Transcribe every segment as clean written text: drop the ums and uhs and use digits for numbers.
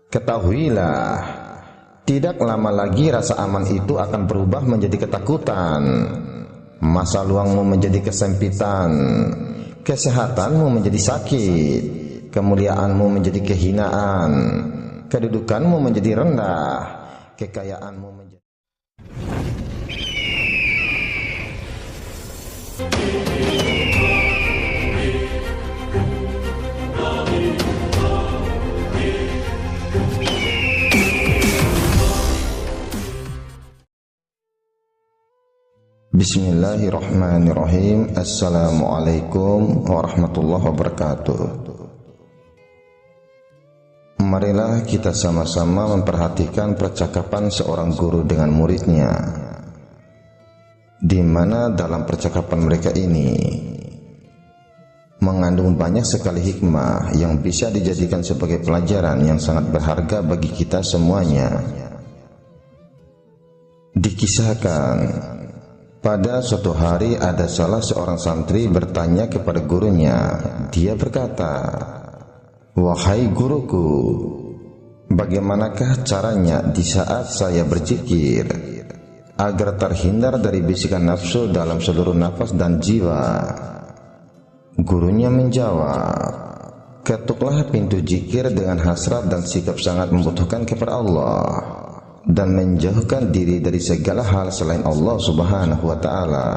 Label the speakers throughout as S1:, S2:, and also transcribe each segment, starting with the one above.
S1: Ketahuilah, tidak lama lagi rasa aman itu akan berubah menjadi ketakutan, masa luangmu menjadi kesempitan, kesehatanmu menjadi sakit, kemuliaanmu menjadi kehinaan, kedudukanmu menjadi rendah, kekayaanmu menjadi... Bismillahirrahmanirrahim. Assalamualaikum warahmatullahi wabarakatuh. Marilah kita sama-sama memperhatikan percakapan seorang guru dengan muridnya, di mana dalam percakapan mereka ini mengandung banyak sekali hikmah yang bisa dijadikan sebagai pelajaran yang sangat berharga bagi kita semuanya. Dikisahkan, pada suatu hari ada salah seorang santri bertanya kepada gurunya. Dia berkata, "Wahai guruku, bagaimanakah caranya di saat saya berzikir agar terhindar dari bisikan nafsu dalam seluruh nafas dan jiwa?" Gurunya menjawab, "Ketuklah pintu zikir dengan hasrat dan sikap sangat membutuhkan kepada Allah, dan menjauhkan diri dari segala hal selain Allah Subhanahu wa ta'ala.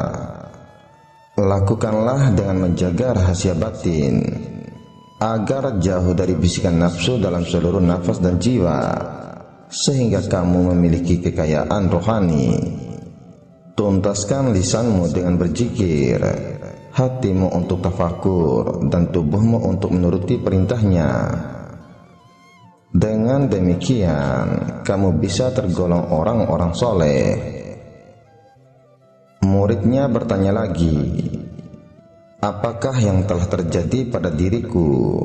S1: Lakukanlah dengan menjaga rahasia batin agar jauh dari bisikan nafsu dalam seluruh nafas dan jiwa, sehingga kamu memiliki kekayaan rohani. Tuntaskan lisanmu dengan berzikir, hatimu untuk tafakur, dan tubuhmu untuk menuruti perintahnya. Dengan demikian, kamu bisa tergolong orang-orang soleh." Muridnya bertanya lagi, "Apakah yang telah terjadi pada diriku?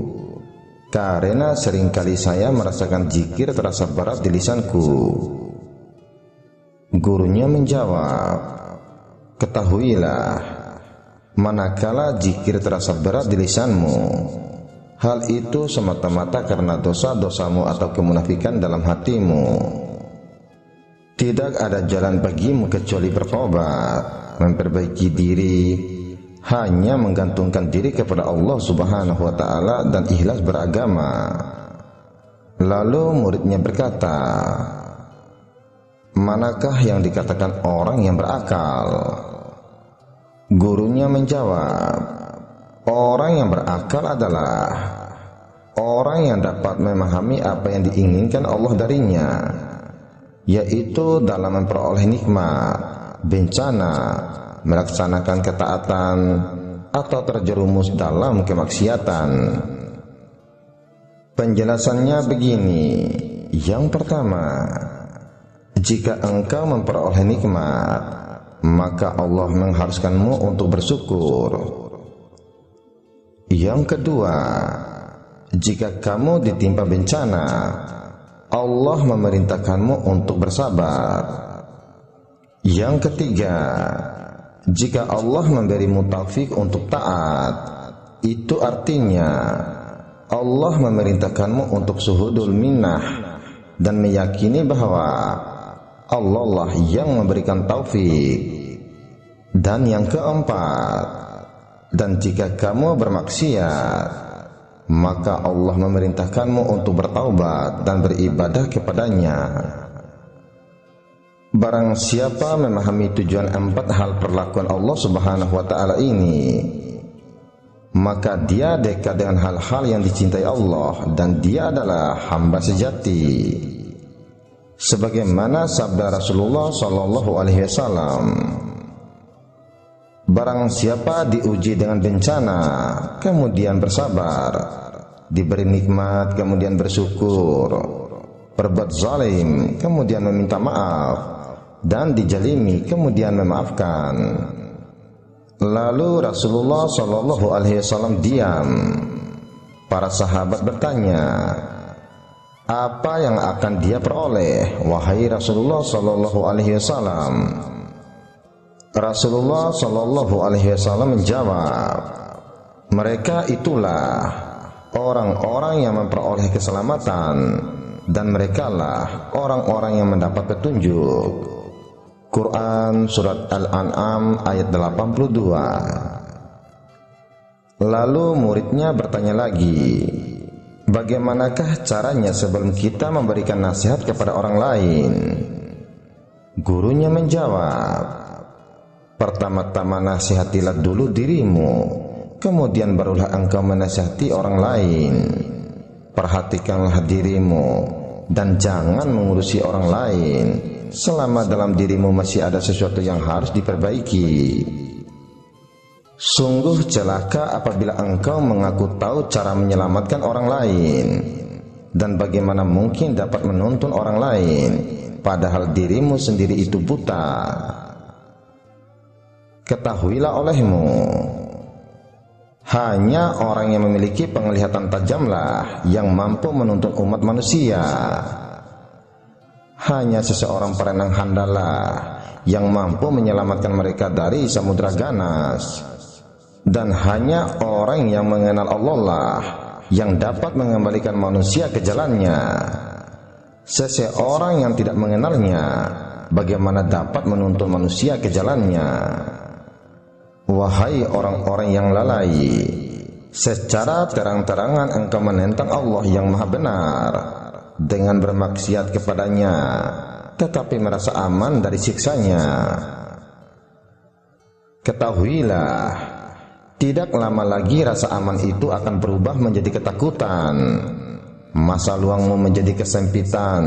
S1: Karena seringkali saya merasakan zikir terasa berat di lisanku." Gurunya menjawab, "Ketahuilah, manakala zikir terasa berat di lisanmu, hal itu semata-mata karena dosa-dosamu atau kemunafikan dalam hatimu. Tidak ada jalan bagimu kecuali bertobat, memperbaiki diri, hanya menggantungkan diri kepada Allah Subhanahu wa ta'ala dan ikhlas beragama." Lalu muridnya berkata, "Manakah yang dikatakan orang yang berakal?" Gurunya menjawab, "Orang yang berakal adalah orang yang dapat memahami apa yang diinginkan Allah darinya, yaitu dalam memperoleh nikmat, bencana, melaksanakan ketaatan, atau terjerumus dalam kemaksiatan." Penjelasannya begini. Yang pertama, jika engkau memperoleh nikmat, maka Allah mengharuskanmu untuk bersyukur. Yang kedua, jika kamu ditimpa bencana, Allah memerintahkanmu untuk bersabar. Yang ketiga, jika Allah memberimu taufik untuk taat, itu artinya Allah memerintahkanmu untuk suhudul minnah dan meyakini bahwa Allah lah yang memberikan taufik. Dan yang keempat, dan jika kamu bermaksiat, maka Allah memerintahkanmu untuk bertaubat dan beribadah kepadanya. Barang siapa memahami tujuan 4 hal perlakuan Allah Subhanahu wa ta'ala ini, maka dia dekat dengan hal-hal yang dicintai Allah, dan dia adalah hamba sejati. Sebagaimana sabda Rasulullah sallallahu alaihi wasallam, "Barang siapa diuji dengan bencana, kemudian bersabar, diberi nikmat, kemudian bersyukur, berbuat zalim, kemudian meminta maaf, dan dijalimi, kemudian memaafkan." Lalu Rasulullah sallallahu alaihi wasallam diam. Para sahabat bertanya, "Apa yang akan dia peroleh, wahai Rasulullah sallallahu alaihi wasallam?" Rasulullah sallallahu alaihi wasallam menjawab, "Mereka itulah orang-orang yang memperoleh keselamatan dan merekalah orang-orang yang mendapat petunjuk. Quran Surat Al-An'am ayat 82. Lalu muridnya bertanya lagi, bagaimanakah caranya sebelum kita memberikan nasihat kepada orang lain? Gurunya menjawab, pertama-tama nasihatilah dulu dirimu, kemudian barulah engkau menasihati orang lain. Perhatikanlah dirimu dan jangan mengurusi orang lain selama dalam dirimu masih ada sesuatu yang harus diperbaiki. Sungguh celaka apabila engkau mengaku tahu cara menyelamatkan orang lain, dan bagaimana mungkin dapat menuntun orang lain padahal dirimu sendiri itu buta. Ketahuilah olehmu, hanya orang yang memiliki penglihatan tajamlah yang mampu menuntun umat manusia. Hanya seseorang perenang handalah yang mampu menyelamatkan mereka dari samudra ganas. Dan hanya orang yang mengenal Allah lah yang dapat mengembalikan manusia ke jalannya. Seseorang yang tidak mengenalnya, bagaimana dapat menuntun manusia ke jalannya? Wahai orang-orang yang lalai, secara terang-terangan engkau menentang Allah yang maha benar dengan bermaksiat kepadanya, tetapi merasa aman dari siksanya. Ketahuilah, tidak lama lagi rasa aman itu akan berubah menjadi ketakutan, masa luangmu menjadi kesempitan,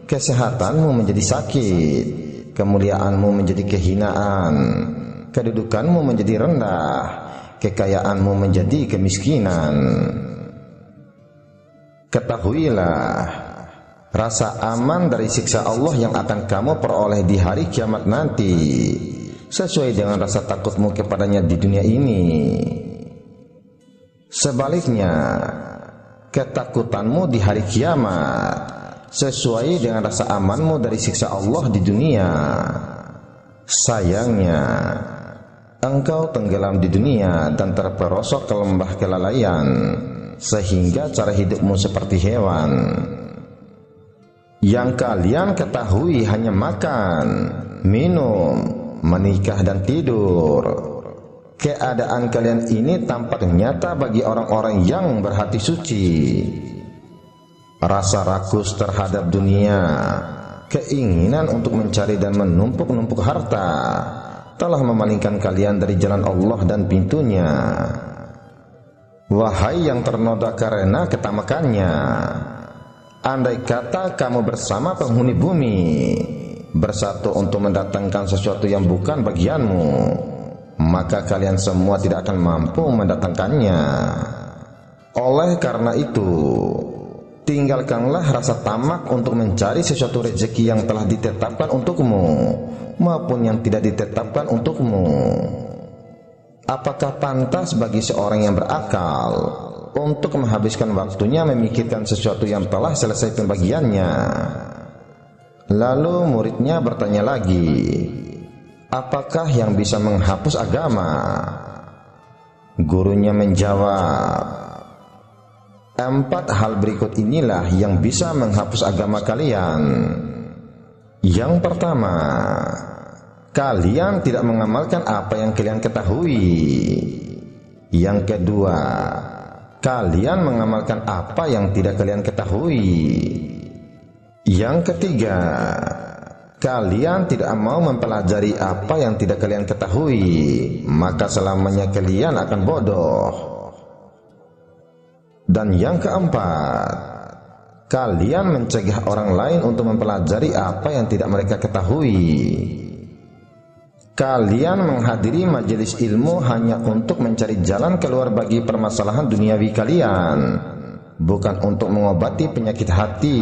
S1: kesehatanmu menjadi sakit, kemuliaanmu menjadi kehinaan, kedudukanmu menjadi rendah, kekayaanmu menjadi kemiskinan. Ketahuilah, rasa aman dari siksa Allah yang akan kamu peroleh di hari kiamat nanti sesuai dengan rasa takutmu kepadanya di dunia ini. Sebaliknya, ketakutanmu di hari kiamat sesuai dengan rasa amanmu dari siksa Allah di dunia. Sayangnya, engkau tenggelam di dunia dan terperosok ke lembah kelalaian, sehingga cara hidupmu seperti hewan. Yang kalian ketahui hanya makan, minum, menikah dan tidur. Keadaan kalian ini tampak nyata bagi orang-orang yang berhati suci. Rasa rakus terhadap dunia, keinginan untuk mencari dan menumpuk-numpuk harta telah memalingkan kalian dari jalan Allah dan pintunya. Wahai yang ternoda karena ketamakannya, andai kata kamu bersama penghuni bumi bersatu untuk mendatangkan sesuatu yang bukan bagianmu, maka kalian semua tidak akan mampu mendatangkannya. Oleh karena itu, tinggalkanlah rasa tamak untuk mencari sesuatu rezeki yang telah ditetapkan untukmu maupun yang tidak ditetapkan untukmu. Apakah pantas bagi seorang yang berakal untuk menghabiskan waktunya memikirkan sesuatu yang telah selesai pembagiannya? Lalu muridnya bertanya lagi, apakah yang bisa menghapus agama? Gurunya menjawab, 4 hal berikut inilah yang bisa menghapus agama kalian. Yang pertama, kalian tidak mengamalkan apa yang kalian ketahui. Yang kedua, kalian mengamalkan apa yang tidak kalian ketahui. Yang ketiga, kalian tidak mau mempelajari apa yang tidak kalian ketahui, maka selamanya kalian akan bodoh. Dan yang keempat, kalian mencegah orang lain untuk mempelajari apa yang tidak mereka ketahui. Kalian menghadiri majelis ilmu hanya untuk mencari jalan keluar bagi permasalahan duniawi kalian, bukan untuk mengobati penyakit hati.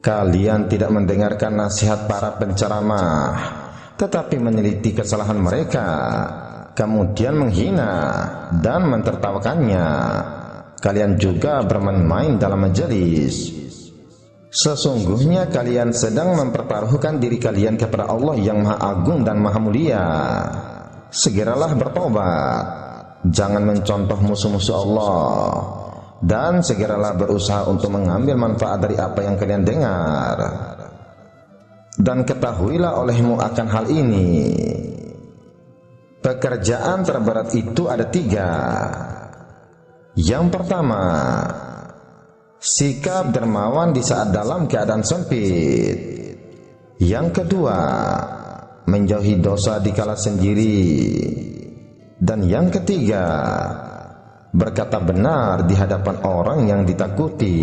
S1: Kalian tidak mendengarkan nasihat para penceramah, tetapi meneliti kesalahan mereka, kemudian menghina dan mentertawakannya. Kalian juga bermain-main dalam majelis. Sesungguhnya kalian sedang mempertaruhkan diri kalian kepada Allah yang Maha Agung dan Maha Mulia. Segeralah bertobat. Jangan mencontoh musuh-musuh Allah. dan segeralah berusaha untuk mengambil manfaat dari apa yang kalian dengar. Dan ketahuilah olehmu akan hal ini, pekerjaan terberat itu ada 3. Yang pertama, sikap dermawan di saat dalam keadaan sempit. Yang kedua, menjauhi dosa dikala sendiri. Dan yang ketiga, berkata benar di hadapan orang yang ditakuti.